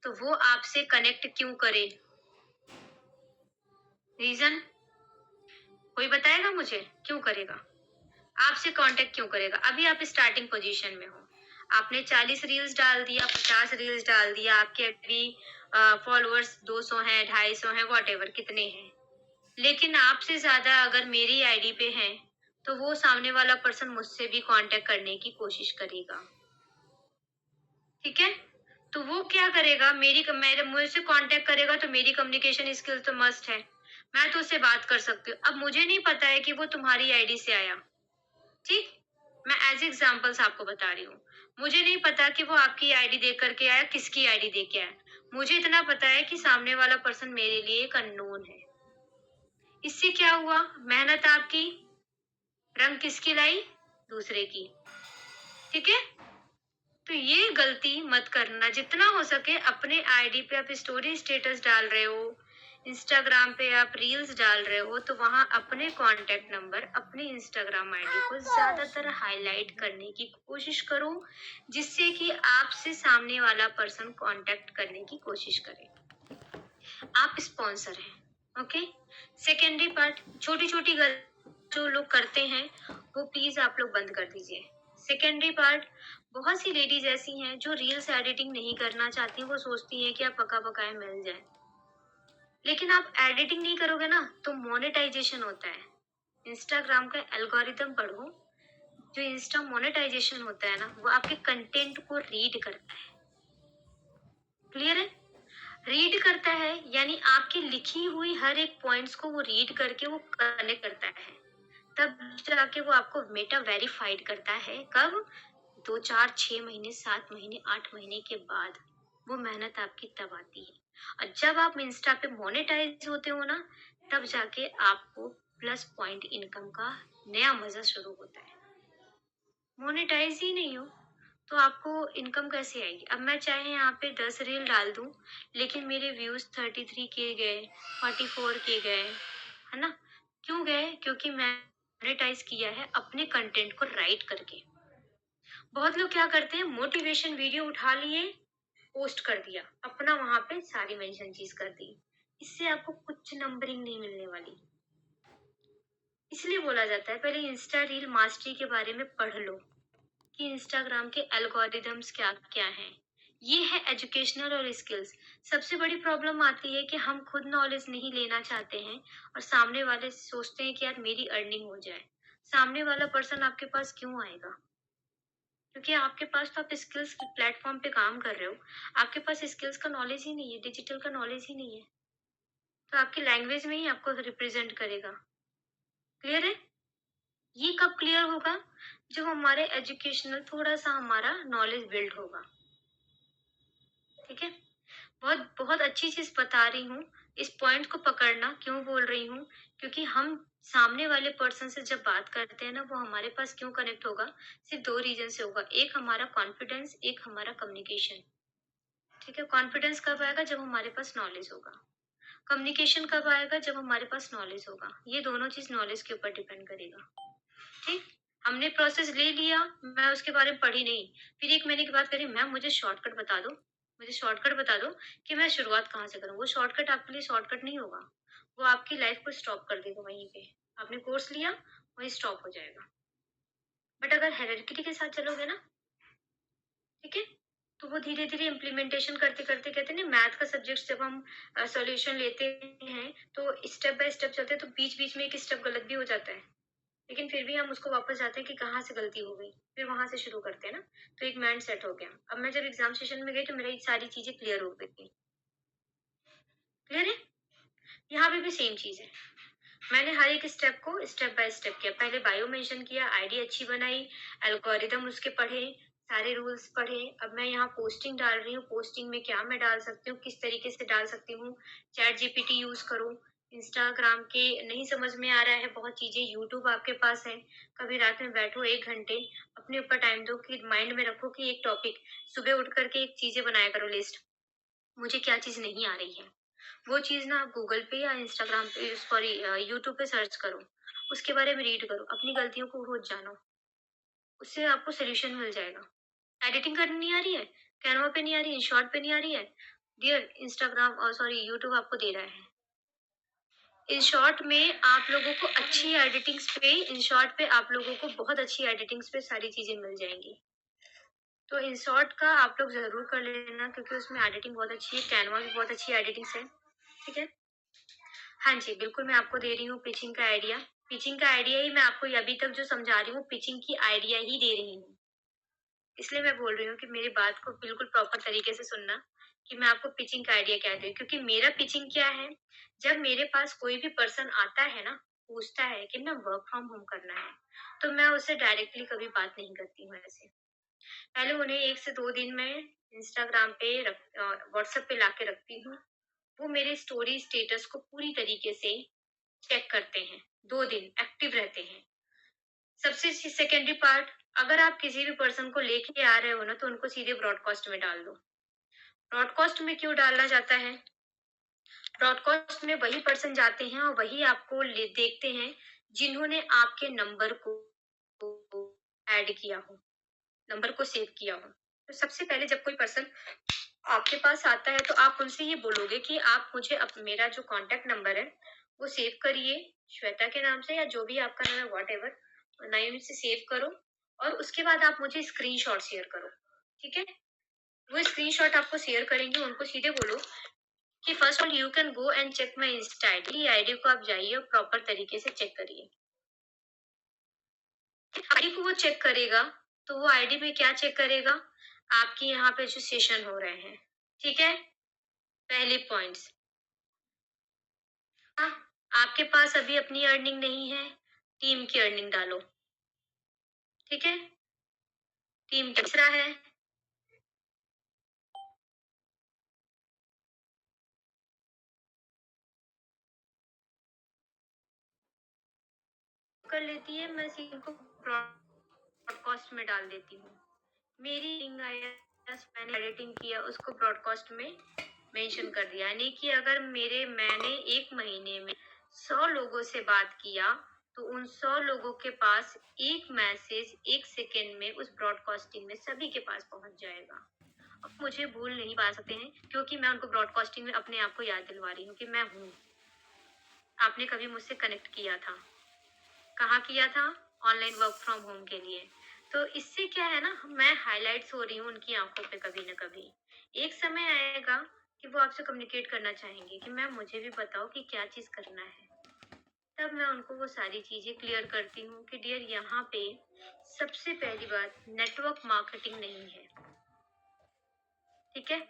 तो वो आपसे कनेक्ट क्यों करे? रीजन कोई बताएगा मुझे? क्यों करेगा? आपसे कांटेक्ट क्यों करेगा? अभी आप स्टार्टिंग पोजीशन में हो, आपने 40 रील्स डाल दिया, 50 रील्स डाल दिया, आपके अभी फॉलोअर्स 200 हैं, 250 हैं, वॉट कितने हैं, लेकिन आपसे ज्यादा अगर मेरी आईडी पे हैं, तो वो सामने वाला पर्सन मुझसे भी कांटेक्ट करने की कोशिश करेगा। ठीक है? तो वो क्या करेगा, मेरे मुझसे कांटेक्ट करेगा, तो मेरी कम्युनिकेशन स्किल तो मस्ट है। मैं तो उससे बात कर सकती हूँ। अब मुझे नहीं पता है कि वो तुम्हारी आईडी से आया, ठीक? मैं एज़ एग्ज़ाम्पल्स आपको बता रही हूँ। मुझे नहीं पता कि वो आपकी आईडी देख कर के आया, किसकी आईडी देख के आया। मुझे इतना पता है कि सामने वाला पर्सन मेरे लिए एक अननोन है। इससे क्या हुआ? मेहनत आपकी, रंग किसकी लाई? दूसरे की। ठीक है? तो ये गलती मत करना। जितना हो सके अपने आईडी पे आप स्टोरी स्टेटस डाल रहे हो, इंस्टाग्राम पे आप रील्स डाल रहे हो, तो वहां अपने कांटेक्ट नंबर, अपनी इंस्टाग्राम आईडी को ज्यादातर हाईलाइट करने की कोशिश करो, जिससे कि आपसे सामने वाला पर्सन कांटेक्ट करने की कोशिश करे। आप स्पॉन्सर हैं, ओके? सेकेंडरी पार्ट, छोटी छोटी गलती जो लोग करते हैं, वो प्लीज आप लोग बंद कर दीजिए। सेकेंडरी पार्ट, बहुत सी लेडीज ऐसी हैं जो रील्स एडिटिंग नहीं करना चाहती, वो सोचती हैं कि आप पका पकाए मिल जाए, लेकिन आप एडिटिंग नहीं करोगे ना, तो मोनेटाइजेशन होता है। इंस्टाग्राम का एल्गोरिदम पढ़ो। जो इंस्टा मोनेटाइजेशन होता है ना, वो आपके कंटेंट को रीड करता है। क्लियर है? रीड करता है यानी आपकी लिखी हुई हर एक पॉइंट्स को वो रीड करके वो कनेक्ट करता है, तब जाके वो आपको मेटा वेरीफाइड करता है। कब? 2 4 6 महीने, 7 महीने, 8 महीने के बाद वो मेहनत आपकी तब आती है। और जब आप इंस्टा पे मोनेटाइज होते हो ना, तब जाके आपको प्लस पॉइंट इनकम का नया मजा शुरू होता है। मोनेटाइज ही नहीं हो तो आपको इनकम कैसे आएगी? अब मैं चाहे यहाँ पे 10 रील डाल दूं, लेकिन मेरे व्यूज 33 के गए, 44 के गए, है ना? क्यों गए? क्योंकि मैं मोनेटाइज किया है अपने कंटेंट को राइट करके। बहुत लोग क्या करते हैं, मोटिवेशन वीडियो उठा लिए, पोस्ट कर दिया, अपना वहां पे सारी मेंशन चीज कर दी। इससे आपको कुछ नंबरिंग नहीं मिलने वाली। इसलिए बोला जाता है पहले इंस्टा रील मास्टरी के बारे में पढ़ लो, कि इंस्टाग्राम के एल्गोरिदम्स क्या क्या हैं। ये है एजुकेशनल और स्किल्स। सबसे बड़ी प्रॉब्लम आती है कि हम खुद नॉलेज नहीं लेना चाहते हैं, और सामने वाले सोचते हैं कि यार मेरी अर्निंग हो जाए। सामने वाला पर्सन आपके पास क्यों आएगा? क्योंकि आपके पास तो आप स्किल्स प्लेटफॉर्म पे काम कर रहे हो, आपके पास स्किल्स का नॉलेज ही नहीं है, डिजिटल का नॉलेज ही नहीं है, तो आपकी लैंग्वेज में ही आपको रिप्रेजेंट करेगा। क्लियर है? ये कब क्लियर होगा? जब हमारे एजुकेशनल थोड़ा सा हमारा नॉलेज बिल्ड होगा। ठीक है? बहुत बहुत अच्छी चीज बता रही हूँ। इस पॉइंट को पकड़ना। क्यों बोल रही हूँ? क्योंकि हम सामने वाले पर्सन से जब बात करते हैं ना, वो हमारे पास क्यों कनेक्ट होगा? सिर्फ दो रीजन से होगा, एक हमारा कॉन्फिडेंस, एक हमारा कम्युनिकेशन। ठीक है? कॉन्फिडेंस कब आएगा? जब हमारे पास नॉलेज होगा। कम्युनिकेशन कब आएगा? जब हमारे पास नॉलेज होगा। ये दोनों चीज नॉलेज के ऊपर डिपेंड करेगा। ठीक? हमने प्रोसेस ले लिया, मैं उसके बारे में पढ़ी नहीं, फिर 1 महीने के बाद कह रही मैम मुझे शॉर्टकट बता दो, मुझे शॉर्टकट बता दो कि मैं शुरुआत कहाँ से करूँ। वो शॉर्टकट आपके लिए शॉर्टकट नहीं होगा, वो आपकी लाइफ को स्टॉप कर देगा वहीं पे। आपने कोर्स लिया, वहीं स्टॉप हो जाएगा। बट अगर हायरार्की के साथ चलोगे ना, ठीक है, तो वो धीरे धीरे इम्प्लीमेंटेशन करते करते, कहते हैं ना मैथ का सब्जेक्ट जब हम सॉल्यूशन लेते हैं, तो स्टेप बाय स्टेप चलते हैं, तो बीच बीच में एक स्टेप गलत भी हो जाता है, लेकिन फिर भी हम उसको वापस जाते हैं कि कहाँ से गलती हो गई, फिर वहां से शुरू करते हैं ना, तो एक माइंड सेट हो गया। अब मैं जब एग्जाम सेशन में गई तो मेरी सारी चीजें क्लियर हो गई थी। क्लियर है? यहाँ पे भी सेम चीज है। मैंने हर एक स्टेप को स्टेप बाय स्टेप किया। पहले बायो मेंशन किया, आईडी अच्छी बनाई, एल्गोरिदम उसके पढ़े, सारे रूल्स पढ़े। अब मैं यहाँ पोस्टिंग डाल रही हूँ, पोस्टिंग में क्या मैं डाल सकती हूँ, किस तरीके से डाल सकती हूँ। चैट जीपीटी यूज करो। इंस्टाग्राम के नहीं समझ में आ रहा है बहुत चीजें, यूट्यूब आपके पास है। कभी रात में बैठो 1 घंटे, अपने ऊपर टाइम दो, कि माइंड में रखो कि एक टॉपिक, सुबह उठ करके एक चीजें बनाया करो लिस्ट, मुझे क्या चीज नहीं आ रही है। वो चीज ना आप गूगल पे या इंस्टाग्राम पे, सॉरी यूट्यूब पे सर्च करो, उसके बारे में रीड करो, अपनी गलतियों को रोज जानो। उससे आपको सॉल्यूशन मिल जाएगा। एडिटिंग करनी नहीं आ रही है, कैनवा पे नहीं आ रही है, इंशॉर्ट पे नहीं आ रही है, डियर इंस्टाग्राम और सॉरी यूट्यूब आपको दे रहा है। इन शॉर्ट में आप लोगों को अच्छी एडिटिंग्स पे इन शॉर्ट पे आप लोगों को बहुत अच्छी एडिटिंग्स पे सारी चीजें मिल जाएंगी। तो इन शॉर्ट का आप लोग जरूर कर लेना क्योंकि उसमें एडिटिंग बहुत अच्छी है, कैनवा भी बहुत अच्छी एडिटिंग्स है। ठीक है, हाँ जी बिल्कुल, मैं आपको दे रही हूँ पिचिंग का आइडिया। पिचिंग का आइडिया ही मैं आपको अभी तक जो समझा रही हूँ, पिचिंग की आइडिया ही दे रही हूँ। इसलिए मैं बोल रही हूँ कि मेरी बात को बिल्कुल प्रॉपर तरीके से सुनना कि मैं आपको पिचिंग का आइडिया क्या दे रही हूँ। क्योंकि मेरा पिचिंग क्या है, जब मेरे पास कोई भी पर्सन आता है ना, पूछता है कि ना वर्क फ्रॉम होम करना है, तो मैं उससे डायरेक्टली कभी बात नहीं करती हूँ ऐसे। पहले उन्हें 1 से 2 दिन मैं इंस्टाग्राम पे व्हाट्सएप पे लाके रखती हूँ। वो मेरे स्टोरी स्टेटस को पूरी तरीके से चेक करते हैं, 2 दिन एक्टिव रहते हैं। सबसे सेकेंडरी पार्ट, अगर आप किसी भी पर्सन को लेके आ रहे हो ना, तो उनको सीधे ब्रॉडकास्ट में डाल दो। ब्रॉडकास्ट में क्यों डालना जाता है? ब्रॉडकास्ट में वही पर्सन जाते हैं और वही आपको देखते हैं जिन्होंने आपके नंबर को ऐड किया हो, नंबर को सेव किया हो। तो सबसे पहले जब कोई पर्सन आपके पास आता है तो आप उनसे ये बोलोगे कि आप मुझे मेरा जो कांटेक्ट नंबर है वो सेव करिए, श्वेता के नाम से या जो भी आपका नाम है वॉट एवर, नाम से सेव करो और उसके बाद आप मुझे स्क्रीनशॉट शेयर करो। ठीक है, वो स्क्रीनशॉट आपको शेयर करेंगे, उनको सीधे बोलो कि first of all you can go and check my insta ID, ID को आप जाइए और प्रॉपर तरीके से चेक करिए। आईडी को वो चेक करेगा तो वो आईडी में क्या चेक करेगा, आपके यहाँ पे जो सेशन हो रहे हैं। ठीक है, पहले पॉइंट्स, हाँ, आपके पास अभी अपनी अर्निंग नहीं है, टीम की अर्निंग डालो। ठीक है, टीम तीसरा है, कर लेती है, मैं सीन को ब्रॉडकास्ट में डाल देती हूँ। मेरी मैंने एडिटिंग किया उसको ब्रॉडकास्ट में मेंशन कर दिया, यानी कि अगर मैंने 1 महीने में 100 लोगों से बात किया तो उन 100 लोगों के पास एक मैसेज 1 सेकेंड में उस ब्रॉडकास्टिंग में सभी के पास पहुंच जाएगा। अब मुझे भूल नहीं पा सकते हैं क्योंकि मैं उनको ब्रॉडकास्टिंग में अपने आप को याद दिलवा रही हूँ कि मैं हूँ। आपने कभी मुझसे कनेक्ट किया था, कहाँ किया था? ऑनलाइन वर्क फ्रॉम होम के लिए। तो इससे क्या है ना, मैं हाइलाइट्स हो रही हूँ उनकी आंखों पे कभी ना कभी। एक समय आएगा कि वो आपसे कम्युनिकेट करना चाहेंगे कि मैम मुझे भी बताओ कि क्या चीज करना है। तब मैं उनको वो सारी चीजें क्लियर करती हूँ कि डियर यहाँ पे सबसे पहली बात नेटवर्क मार्केटिंग नहीं है। ठीक है,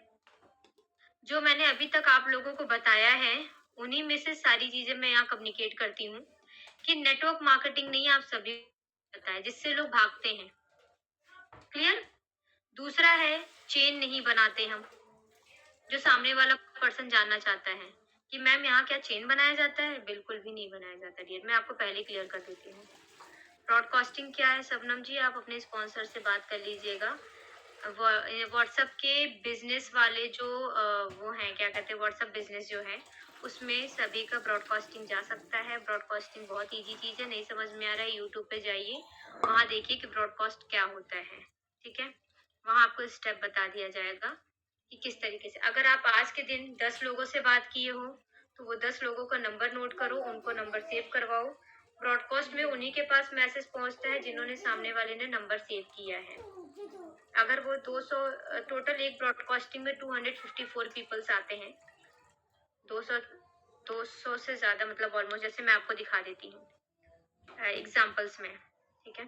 जो मैंने अभी तक आप लोगों को बताया है उन्हीं में से सारी चीजें मैं यहाँ कम्युनिकेट करती हूँ कि नेटवर्क मार्केटिंग नहीं, आप सभी पता है जिससे लोग भागते हैं। क्लियर? दूसरा है चेन नहीं बनाते हम, जो सामने वाला पर्सन जानना चाहता है कि मैम यहाँ क्या चेन बनाया जाता है, बिल्कुल भी नहीं बनाया जाता डियर, मैं आपको पहले क्लियर कर देती हूँ। ब्रॉडकास्टिंग क्या है शबनम जी, आप अपने स्पॉन्सर से बात कर लीजिएगा। व्हाट्सएप के बिजनेस वाले जो वो हैं, क्या कहते हैं, व्हाट्सएप बिजनेस जो है उसमें सभी का ब्रॉडकास्टिंग जा सकता है। ब्रॉडकास्टिंग बहुत इजी चीज है, नहीं समझ में आ रहा है यूट्यूब पे जाइए, वहाँ देखिए कि ब्रॉडकास्ट क्या होता है। ठीक है, वहाँ आपको स्टेप बता दिया जाएगा कि किस तरीके से। अगर आप आज के दिन 10 लोगों से बात किए हो तो वो 10 लोगों का नंबर नोट करो, उनको नंबर सेव करवाओ। ब्रॉडकास्ट में उन्हीं के पास मैसेज पहुंचता है जिन्होंने सामने वाले ने नंबर सेव किया है। अगर वो 200 टोटल एक ब्रॉडकास्टिंग में 254 पीपल्स आते हैं, 200 200 से ज्यादा मतलब ऑलमोस्ट, जैसे मैं आपको दिखा देती हूँ एग्जांपल्स में। ठीक है,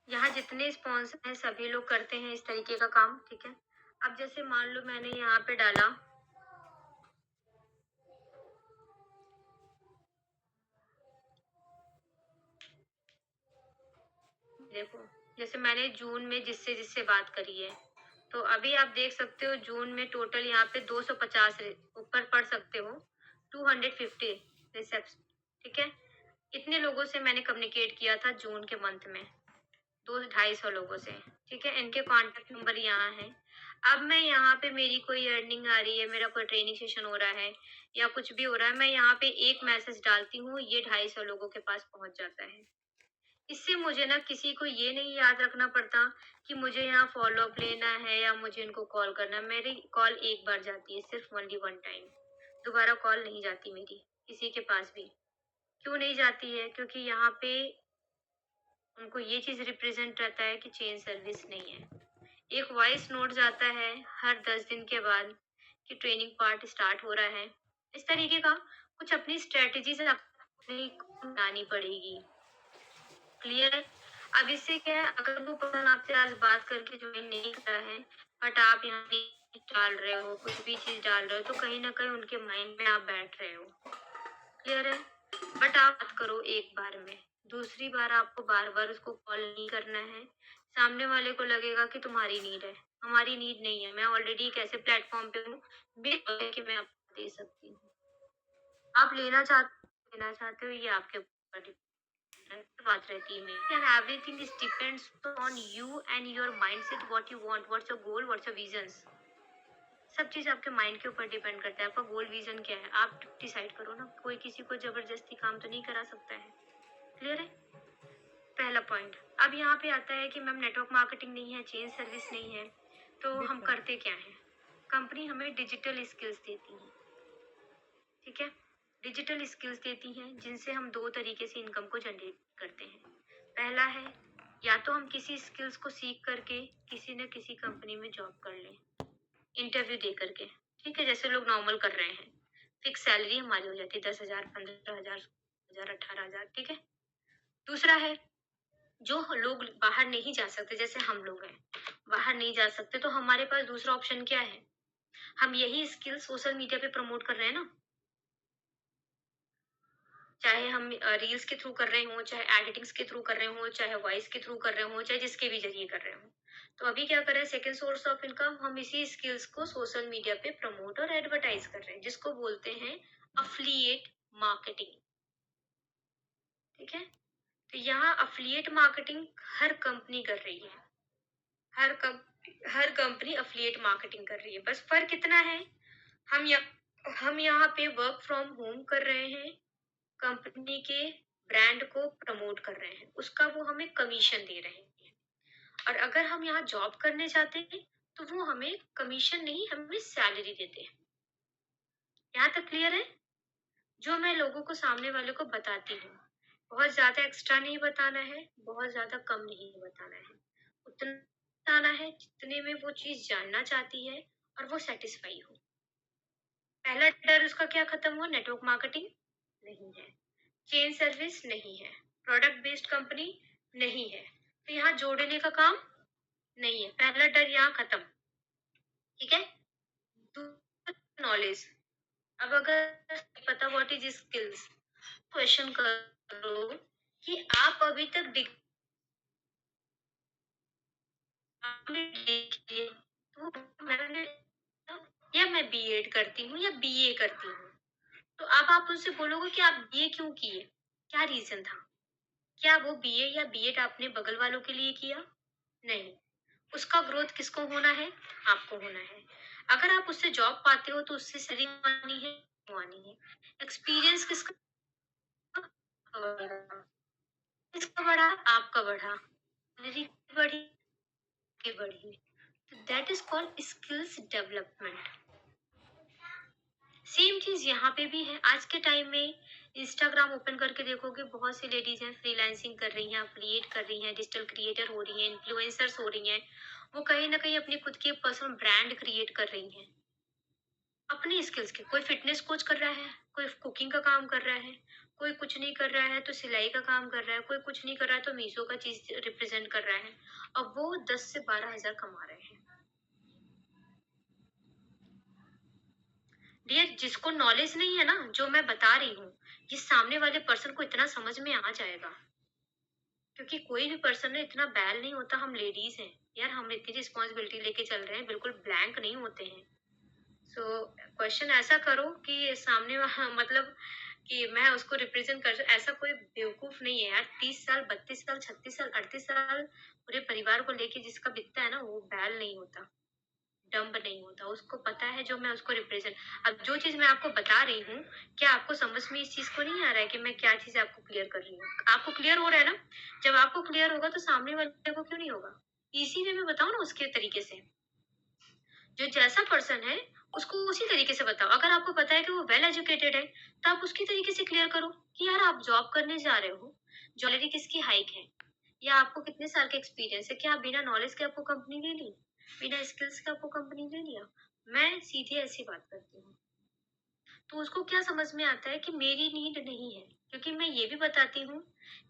यहाँ जितने स्पॉन्सर हैं सभी लोग करते हैं इस तरीके का काम। ठीक है, अब जैसे मान लो मैंने यहाँ पे डाला, देखो जैसे मैंने जून में जिससे जिससे बात करी है, तो अभी आप देख सकते हो जून में टोटल यहाँ पे 250 ऊपर पढ़ सकते हो, 250 रिसेप्ट। ठीक है, इतने लोगों से मैंने कम्युनिकेट किया था जून के मंथ में, 200-250 लोगों से। ठीक है, इनके कॉन्टेक्ट नंबर यहाँ है। अब मैं यहाँ पे मेरी कोई अर्निंग आ रही है, मेरा कोई ट्रेनिंग सेशन हो रहा है या कुछ भी हो रहा है, मैं यहाँ पे एक मैसेज डालती हूँ, ये 250 लोगों के पास पहुँच जाता है। इससे मुझे ना किसी को ये नहीं याद रखना पड़ता कि मुझे यहाँ फॉलो अप लेना है या मुझे इनको कॉल करना है। मेरी कॉल एक बार जाती है, सिर्फ ओनली वन टाइम। दोबारा कॉल नहीं जाती मेरी, किसी के पास भी। क्यों नहीं जाती है? क्योंकि यहाँ पे उनको ये चीज़ रिप्रेजेंट रहता है कि चेन सर्विस नहीं है। एक वॉइस नोट जाता है हर 10 दिन के बाद कि ट्रेनिंग पार्ट स्टार्ट हो रहा है। इस तरीके का कुछ अपनी स्ट्रेटजीज अपनी बनानी पड़ेगी। क्लियर है? अब इससे क्या है, अगर वो पर्सन आपसे आज बात करके ज्वाइन नहीं करा है, बट आप यहाँ पे डाल रहे हो, कुछ भी चीज़ डाल रहे हो, तो कहीं न कहीं उनके माइंड में आप बैठ रहे हो। क्लियर है? बट आप बात करो एक बार में, दूसरी बार आपको बार-बार उसको कॉल नहीं करना है। सामने वाले को लगेगा कि तुम्हारी नीड है, हमारी नीड नहीं है। मैं ऑलरेडी एक ऐसे प्लेटफ़ॉर्म पे हूँ, कि मैं आपको दे सकती हूँ। आप लेना चाहते हो, ये आपके ऊपर बात रहती है मेरी। And everything is depends on you and your mindset, what you want, what's your goal, what's your visions. सब चीज आपके माइंड के ऊपर डिपेंड करता है। आपका गोल विजन क्या है, आप डिसाइड करो ना। कोई किसी को जबरदस्ती काम तो नहीं करा सकता है। क्लियर है? पहला पॉइंट। अब यहाँ पे आता है कि मैम नेटवर्क मार्केटिंग नहीं है, चेंज सर्विस नहीं है, तो हम करते क्या हैं? कंपनी हमें डिजिटल स्किल्स देती है, ठीक है? डिजिटल स्किल्स देती हैं जिनसे हम दो तरीके से इनकम को जनरेट करते हैं। पहला है, या तो हम किसी स्किल्स को सीख करके किसी न किसी कंपनी में जॉब कर लें, इंटरव्यू दे करके, ठीक है? जैसे लोग नॉर्मल कर रहे हैं। फिक्स सैलरी हमारी हो जाती है 10,000, 15,000, 16,000, 18,000, ठीक है? दूसरा है, जो लोग बाहर नहीं जा सकते, जैसे हम लोग हैं, बाहर नहीं जा सकते, तो हमारे पास दूसरा ऑप्शन क्या है? हम यही स्किल सोशल मीडिया पे प्रमोट कर रहे हैं ना। चाहे हम रील्स के थ्रू कर रहे हों, चाहे एडिटिंग्स के थ्रू कर रहे हों, चाहे वॉइस के थ्रू कर रहे हों, चाहे जिसके भी ज़रिए कर रहे हों। तो अभी क्या कर रहे हैं, सेकंड सोर्स ऑफ इनकम हम इसी स्किल्स को सोशल मीडिया पे प्रमोट और एडवर्टाइज कर रहे हैं, जिसको बोलते हैं अफिलिएट मार्केटिंग, ठीक है? तो यहाँ अफिलिएट मार्केटिंग हर कंपनी कर रही है। हर कंपनी अफिलिएट मार्केटिंग कर रही है। बस फ़र्क इतना है, हम यहाँ पे वर्क फ्रॉम होम कर रहे हैं, कंपनी के ब्रांड को प्रमोट कर रहे हैं, उसका वो हमें कमीशन दे रहे हैं। और अगर हम यहाँ जॉब करने जाते हैं, तो वो हमें कमीशन नहीं, हमें सैलरी देते हैं। यहाँ तक क्लियर है? जो मैं लोगों को, सामने वाले को बताती हूँ, बहुत ज्यादा एक्स्ट्रा नहीं बताना है, बहुत ज्यादा कम नहीं बताना है। उतना बताना है जितने में वो चीज जानना चाहती है और वो सेटिस्फाई हो। पहला डर उसका क्या खत्म हुआ? नेटवर्क मार्केटिंग नहीं है, चेन सर्विस नहीं है, प्रोडक्ट बेस्ड कंपनी नहीं है, तो यहाँ जोड़ने का काम नहीं है। पहला डर यहाँ खत्म, ठीक है? नॉलेज। अब अगर पता व्हाट इज स्किल्स, क्वेश्चन करो कि आप अभी तक आपने देखिए, तो मैंने, या मैं बीएड करती हूँ या बीए करती हूँ, तो अब आप उनसे बोलोगे कि आप बीए क्यों किए, क्या रीजन था? क्या वो बीए या बीएड आपने बगल वालों के लिए किया? नहीं। उसका ग्रोथ किसको होना है? आपको होना है। अगर आप उससे जॉब पाते हो तो उससे सैलरी आनी है, आनी है। एक्सपीरियंस किसका बढ़ा? किसका बढ़ा? आपका बढ़ा। सैलरी बढ़ी, की बढ़ी। तो that is called skills development. Same चीज यहाँ पे भी है। आज के टाइम में इंस्टाग्राम ओपन करके देखोगे, बहुत सी लेडीज हैं फ्रीलांसिंग कर रही हैं, अफिलिएट कर रही हैं, डिजिटल क्रिएटर हो रही हैं, इन्फ्लुएंसर्स हो रही हैं। वो कहीं ना कहीं अपनी खुद की पर्सनल ब्रांड क्रिएट कर रही हैं अपनी स्किल्स के। कोई फिटनेस कोच कर रहा है, कोई कुकिंग का काम कर रहा है, कोई कुछ नहीं कर रहा है तो सिलाई का काम कर रहा है, कोई कुछ नहीं कर रहा है तो मीशो का चीज रिप्रेजेंट कर रहा है, और वो 10 से 12 हजार कमा रहे हैं। डियर, जिसको नॉलेज नहीं है ना, जो मैं बता रही हूँ, ये सामने वाले पर्सन को इतना समझ में आ जाएगा। क्योंकि कोई भी पर्सन ना इतना बैल नहीं होता। हम लेडीज हैं यार, हम इतनी रिस्पॉन्सिबिलिटी लेके चल रहे हैं, बिल्कुल ब्लैंक नहीं होते हैं। सो क्वेश्चन ऐसा करो कि सामने मतलब कि मैं उसको रिप्रेजेंट कर, ऐसा कोई बेवकूफ नहीं है यार। 30 साल, 32 साल, 36 साल, 38 साल पूरे परिवार को लेके जिसका बीतता है ना, वो बैल नहीं होता। डम्ब नहीं होता, उसको पता है जो मैं उसको रिप्रेजेंट। अब जो चीज मैं आपको बता रही हूँ, क्या आपको समझ में इस चीज को नहीं आ रहा है कि मैं क्या चीज आपको क्लियर कर रही हूँ? आपको क्लियर हो रहा है ना? जब आपको क्लियर होगा तो सामने वाले को क्यों नहीं होगा? इसी वे में बताओ ना, उसके तरीके से। जो जैसा पर्सन है उसको उसी तरीके से बताओ। अगर आपको पता है कि वो वेल एजुकेटेड है तो आप उसकी तरीके से क्लियर करो कि यार आप जॉब करने जा रहे हो, सैलरी किसकी हाइक है, या आपको कितने साल का एक्सपीरियंस है, क्या आप बिना नॉलेज के आपको कंपनी ले ली, बिना स्किल्स के आपको कंपनी ले लिया? मैं सीधे ऐसी बात करती हूँ। तो उसको क्या समझ में आता है कि मेरी नीड नहीं है, क्योंकि मैं ये भी बताती हूँ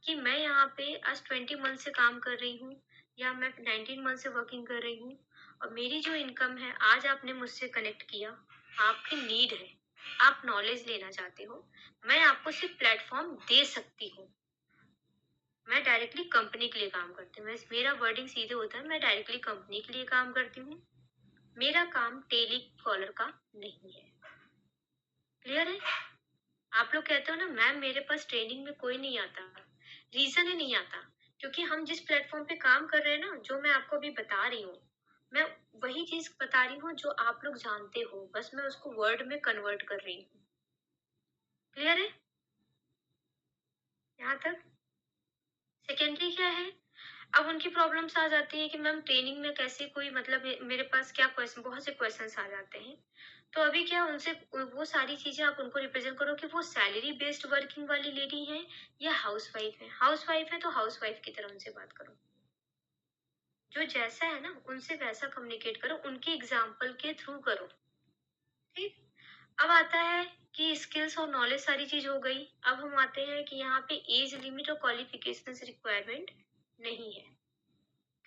कि मैं यहाँ पे आज 20 मंथ से काम कर रही हूँ, या मैं 19 मंथ से वर्किंग कर रही हूँ, और मेरी जो इनकम है, आज आपने मुझसे कनेक्ट किया, आपकी नीड है, आप नॉलेज लेना चाहते हो, मैं आपको सिर्फ प्लेटफॉर्म दे सकती हूँ। मैं डायरेक्टली कंपनी के लिए काम करती हूँ, मेरा वर्डिंग सीधे होता है, मैं डायरेक्टली कंपनी के लिए काम करती हूँ। मेरा काम टेली कॉलर का नहीं है। क्लियर है? आप लोग कहते हो ना मैम मेरे पास ट्रेनिंग में कोई नहीं आता, रीजन है नहीं आता, क्योंकि हम जिस प्लेटफॉर्म पे काम कर रहे हैं ना, जो मैं आपको अभी बता रही हूँ, मैं वही चीज बता रही हूँ जो आप लोग जानते हो, बस मैं उसको वर्ड में कन्वर्ट कर रही हूँ। क्लियर है यहाँ तक? सेकेंडरी क्या है? अब उनकी प्रॉब्लम्स आ जाती है कि मैम ट्रेनिंग में कैसे कोई, मतलब मेरे पास क्या क्वेश्चन, बहुत से क्वेश्चंस आ जाते हैं। तो अभी क्या उनसे वो सारी चीजें आप उनको रिप्रेजेंट करो कि वो सैलरी बेस्ड वर्किंग वाली लेडी है या हाउसवाइफ है। हाउसवाइफ है तो हाउसवाइफ की तरह उनसे बात करो, जो जैसा है ना उनसे वैसा कम्युनिकेट करो, उनके एग्जाम्पल के थ्रू करो। ठीक। अब आता है कि स्किल्स और नॉलेज सारी चीज हो गई। अब हम आते हैं कि यहाँ पे एज लिमिट और क्वालिफिकेशन रिक्वायरमेंट नहीं है,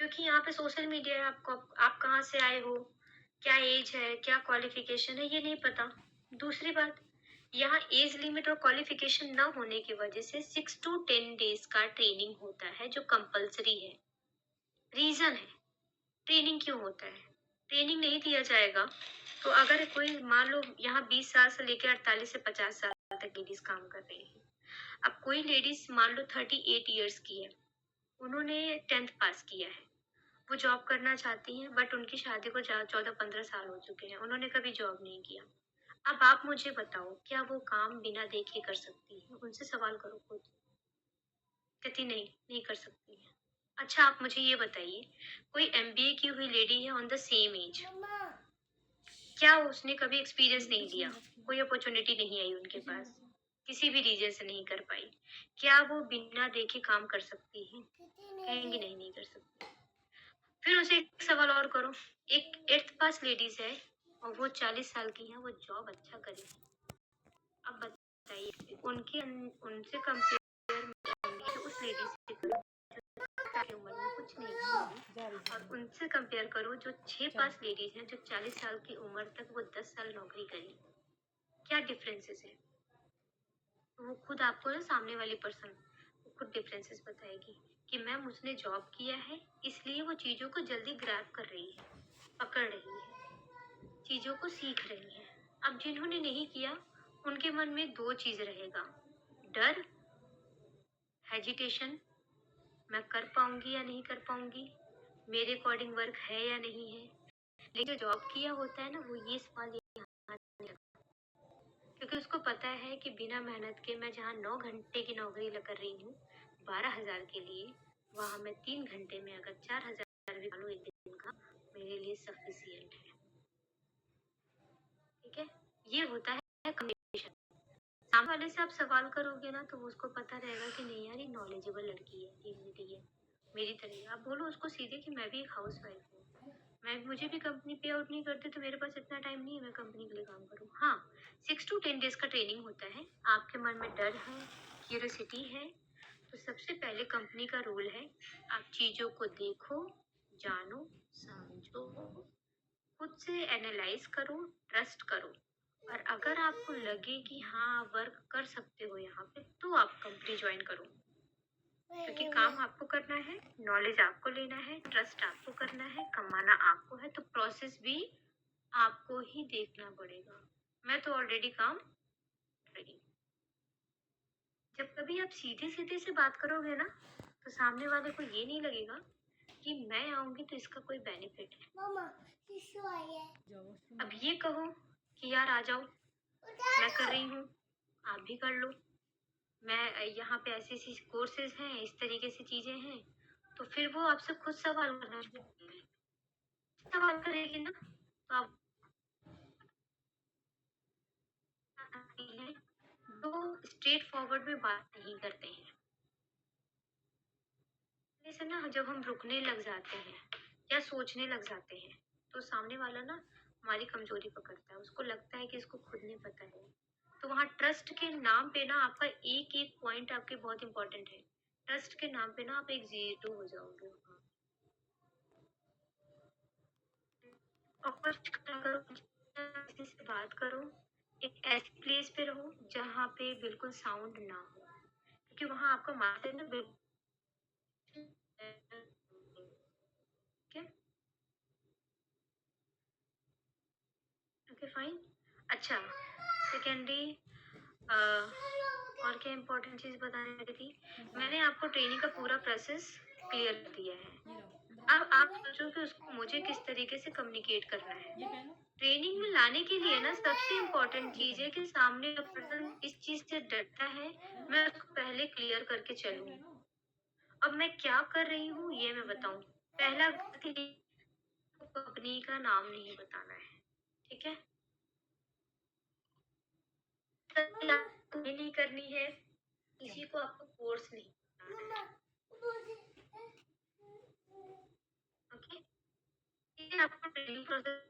क्योंकि यहाँ पे सोशल मीडिया है, आपको आप कहाँ से आए हो, क्या एज है, क्या क्वालिफिकेशन है, ये नहीं पता। दूसरी बात, यहाँ एज लिमिट और क्वालिफिकेशन न होने की वजह से 6 to 10 डेज का ट्रेनिंग होता है जो कंपलसरी है। रीजन है, ट्रेनिंग क्यों होता है? ट्रेनिंग नहीं दिया जाएगा तो अगर कोई मान लो यहाँ 20 साल से लेकर 48 से 50 साल तक लेडीज काम कर रही है। अब कोई लेडीज मान लो 38 ईयर्स की है, उन्होंने 10th पास किया है, वो जॉब करना चाहती हैं, बट उनकी शादी को 14-15 साल हो चुके हैं, उन्होंने कभी जॉब नहीं किया। अब आप मुझे बताओ, क्या वो काम बिना देखे कर सकती है? उनसे सवाल करो खुद। कहती नहीं, नहीं कर सकती है। अच्छा आप मुझे ये बताइए, कोई एमबीए की हुई लेडी है ऑन द सेम एज, क्या उसने कभी एक्सपीरियंस नहीं लिया, कोई अपॉर्चुनिटी नहीं आई उनके पास, किसी भी रीजन से नहीं कर पाई, क्या वो बिना देखे काम कर सकती है? कहेंगी नहीं, नहीं कर सकती। फिर उसे एक सवाल और करो, एक 8th पास लेडीज है और वो 40 साल की है, वो जॉब अच्छा करेगी। अब बताइए उनके उनसे कंपेयर उस लेडी से करो की उम्र में कुछ नहीं की, और उनसे कंपेयर करो जो 6 पास लेडीज हैं जो 40 साल की उम्र तक वो 10 साल नौकरी करी। क्या डिफरेंसेस है? तो वो खुद आपको ना, सामने वाली पर्सन खुद डिफरेंसेस बताएगी कि मैम उसने जॉब किया है, इसलिए वो चीजों को जल्दी ग्रैब कर रही है, पकड़ रही है, चीजों को सीख रही है। अब जिन्होंने नहीं किया उनके मन में दो चीज रहेगा, डर, हेजिटेशन, मैं कर पाऊंगी या नहीं कर पाऊंगी, मेरे अकॉर्डिंग वर्क है या नहीं है। लेकिन जो जॉब किया होता है ना, वो ये सवाल यहाँ नहीं रखता, क्योंकि उसको पता है कि बिना मेहनत के मैं जहाँ 9 घंटे की नौकरी कर रही हूँ 12 हजार के लिए, वहाँ मैं 3 घंटे में अगर 4 हजार भी कमा लूँ एक दिन का, मेरे लिए सफिशियंट है। ठीक है, ये होता है कम्युनिकेशन। सामने वाले से आप सवाल करोगे ना तो उसको पता रहेगा कि नहीं यार ये नॉलेजेबल लड़की है, ये मेरी है, मेरी तरह। आप बोलो उसको सीधे कि मैं भी एक हाउस वाइफ हूँ, मैं मुझे भी कंपनी पे आउट नहीं करती तो मेरे पास इतना टाइम नहीं है मैं कंपनी के लिए काम करूँ। हाँ, 6 to 10 डेज का ट्रेनिंग होता है। आपके मन में डर है, क्यूरियोसिटी है, तो सबसे पहले कंपनी का रूल है, आप चीजों को देखो, जानो, समझो, खुद से एनालाइज करो, ट्रस्ट करो, और अगर आपको लगे कि हाँ वर्क कर सकते हो यहाँ पे, तो आप कंपनी ज्वाइन करो। क्योंकि काम आपको करना है, नॉलेज आपको लेना है, ट्रस्ट आपको करना है, कमाना आपको है, तो प्रोसेस भी आपको ही देखना पड़ेगा। मैं तो ऑलरेडी काम कर रही हूँ। जब कभी आप सीधे सीधे से बात करोगे ना, तो सामने वाले को ये नहीं लगेगा कि मैं आऊंगी तो इसका कोई बेनिफिट है। मामा टिश्यू आई है। अब ये कहो कि यार आ जाओ, मैं कर रही हूँ, आप भी कर लो। मैं यहाँ पे ऐसी ऐसी कोर्सेज हैं, इस तरीके से चीजें हैं, तो फिर वो आपसे खुद सवाल करना शुरू करेगी। सवाल करेगी ना, तो आप जो स्ट्रेट फॉरवर्ड में बात नहीं करते हैं। जैसे ना जब हम रुकने लग जाते हैं या सोचने लग जाते हैं, तो सामने वाला ना हमारी कमजोरी पकड़ता है, उसको लगता है कि इसको खुद नहीं पता है। तो वहाँ ट्रस्ट के नाम पे ना आपका एक एक पॉइंट आपके बहुत इंपॉर्टेंट है। ट्रस्ट के नाम पे ना आप एक जीरो हो जाओगे वहाँ। और करो, किसी से बात करो, एक ऐसी प्लेस पे रहो जहाँ पे बिल्कुल साउंड ना हो, क्योंकि वहाँ आपका माइंड ना बिल्कुल ठीक है। Okay fine. अच्छा, सेकेंडली और क्या इम्पोर्टेंट चीज बताने लगी थी, मैंने आपको ट्रेनिंग का पूरा प्रोसेस क्लियर कर दिया है। अब आप सोचो कि उसको मुझे किस तरीके से कम्युनिकेट करना है। ट्रेनिंग में लाने के लिए ना सबसे इम्पोर्टेंट चीज है कि सामने का पर्सन इस चीज से डरता है, मैं उसको पहले क्लियर करके चलूं। अब मैं क्या कर रही हूँ ये मैं बताऊं। पहला कंपनी का नाम नहीं बताना है, ठीक है। तुम्हें नहीं करनी है, किसी को आपको फोर्स नहीं करना है, ओके। ये आपका ट्रेनिंग प्रोसेस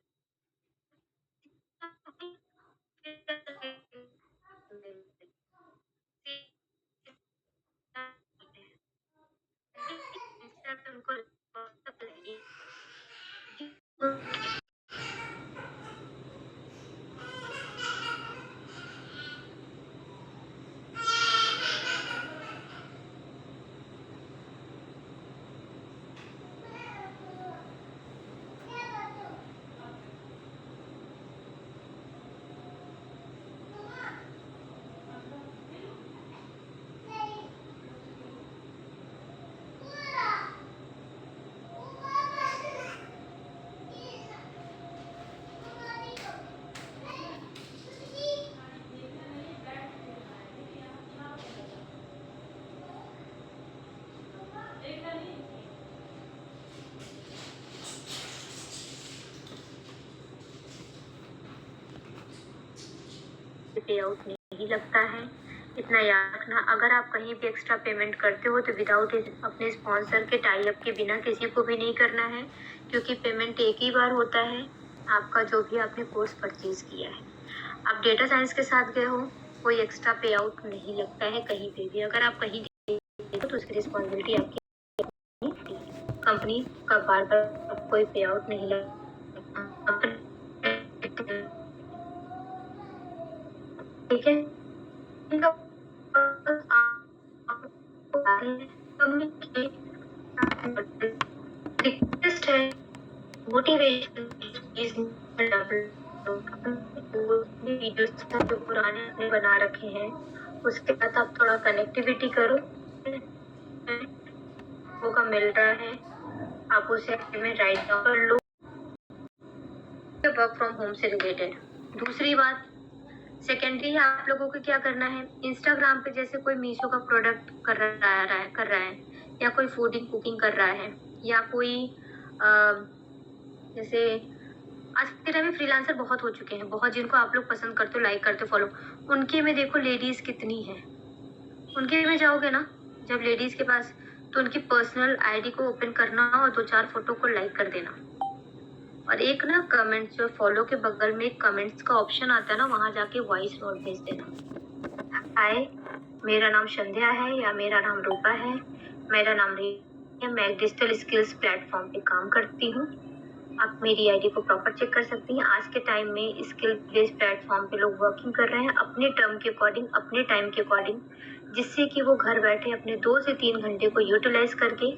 उनको पे आउट नहीं लगता है। इतना याद रखना, अगर आप कहीं भी एक्स्ट्रा पेमेंट करते हो तो विदाउट अपने स्पॉन्सर के टाई अप के बिना किसी को भी नहीं करना है, क्योंकि पेमेंट एक ही बार होता है आपका जो भी आपने कोर्स परचेज किया है। आप डेटा साइंस के साथ गए हो, कोई एक्स्ट्रा पे आउट नहीं लगता है कहीं पे भी। अगर आप कहीं तो उसकी रिस्पॉन्सिबिलिटी आपकी, कंपनी का बार बार कोई पे आउट नहीं लगता, ठीक है। रिक्वेस्ट है मोटिवेशन वीडियोस जो पुराने आपने बना रखे हैं उसके साथ आप थोड़ा कनेक्टिविटी करो, मौका मिल रहा है आप उसे में राइट डाउन कर लो, वर्क फ्रॉम होम से रिलेटेड। दूसरी बात, सेकेंडरी आप लोगों को क्या करना है, इंस्टाग्राम पे जैसे कोई मीशो का प्रोडक्ट कर रहा है या कोई फूडिंग कुकिंग कर रहा है या कोई जैसे आज के टाइम में फ्रीलांसर बहुत हो चुके हैं, बहुत जिनको आप लोग पसंद करते हो, लाइक करते हो, फॉलो, उनके में देखो लेडीज कितनी है, उनके में जाओगे ना जब लेडीज के पास, तो उनकी पर्सनल आईडी को ओपन करना और 2-4 फोटो को लाइक कर देना, और एक ना कमेंट्स जो फॉलो के बगल में एक कमेंट्स का ऑप्शन आता है ना, वहां जाके वॉइस नोट भेज देना। हाय, मेरा नाम संध्या है या मेरा नाम रूपा है, मेरा नाम है, मैं डिजिटल स्किल्स प्लेटफॉर्म पे काम करती हूँ, आप मेरी आईडी को प्रॉपर चेक कर सकती हैं। आज के टाइम में स्किल बेस्ड प्लेटफॉर्म पे लोग वर्किंग कर रहे हैं अपने टर्म के अकॉर्डिंग, अपने टाइम के अकॉर्डिंग, जिससे कि वो घर बैठे अपने 2 से 3 घंटे को यूटिलाइज करके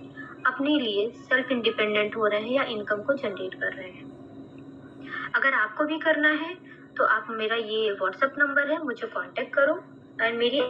अपने लिए सेल्फ इंडिपेंडेंट हो रहे हैं या इनकम को जनरेट कर रहे हैं। अगर आपको भी करना है तो आप, मेरा ये व्हाट्सएप नंबर है, मुझे कांटेक्ट करो, एंड मेरी